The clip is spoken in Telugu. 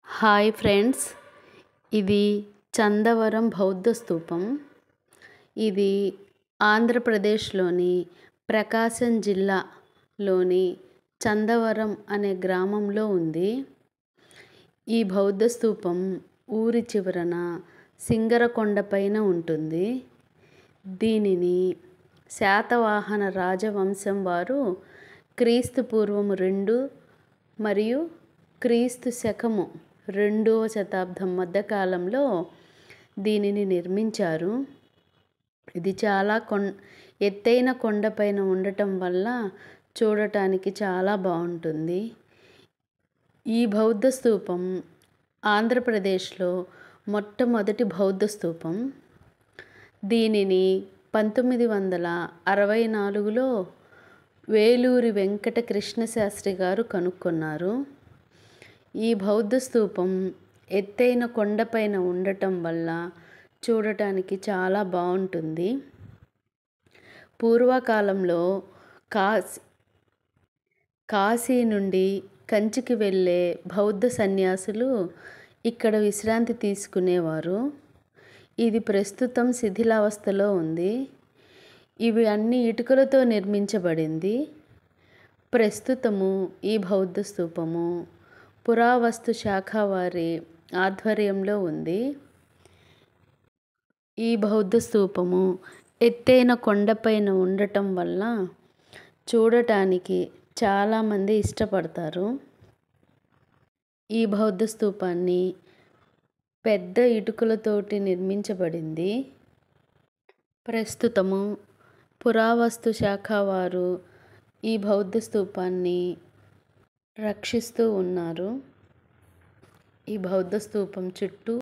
హాయ్ ఫ్రెండ్స్, ఇది చందవరం బౌద్ధ స్తూపం. ఇది ఆంధ్రప్రదేశ్లోని ప్రకాశం జిల్లాలోని చందవరం అనే గ్రామంలో ఉంది. ఈ బౌద్ధ స్తూపం ఊరి చివరన సింగరకొండ పైన ఉంటుంది. దీనిని శాతవాహన రాజవంశం వారు క్రీస్తు పూర్వము 2 మరియు క్రీస్తు శకము 2వ శతాబ్దం మధ్యకాలంలో దీనిని నిర్మించారు. ఇది చాలా ఎత్తైన కొండపైన ఉండటం వల్ల చూడటానికి చాలా బాగుంటుంది. ఈ బౌద్ధ స్తూపం ఆంధ్రప్రదేశ్లో మొట్టమొదటి బౌద్ధ స్తూపం. దీనిని 1964లో వేలూరి వెంకట కృష్ణ శాస్త్రి గారు కనుక్కున్నారు. ఈ బౌద్ధ స్తూపం ఎత్తైన కొండపైన ఉండటం వల్ల చూడటానికి చాలా బాగుంటుంది. పూర్వకాలంలో కాశీ నుండి కంచికి వెళ్ళే బౌద్ధ సన్యాసులు ఇక్కడ విశ్రాంతి తీసుకునేవారు. ఇది ప్రస్తుతం శిథిలావస్థలో ఉంది. ఇవి అన్ని ఇటుకలతో నిర్మించబడింది. ప్రస్తుతము ఈ బౌద్ధ స్తూపము పురావస్తు శాఖ వారి ఆధ్వర్యంలో ఉంది. ఈ బౌద్ధ స్తూపము ఎత్తైన కొండపైన ఉండటం వల్ల చూడటానికి చాలామంది ఇష్టపడతారు. ఈ బౌద్ధ స్తూపాన్ని పెద్ద ఇటుకలతోటి నిర్మించబడింది. ప్రస్తుతము పురావస్తు శాఖ వారు ఈ బౌద్ధ స్తూపాన్ని రక్షిస్తూ ఉన్నారు. ఈ బౌద్ధ స్తూపం చుట్టూ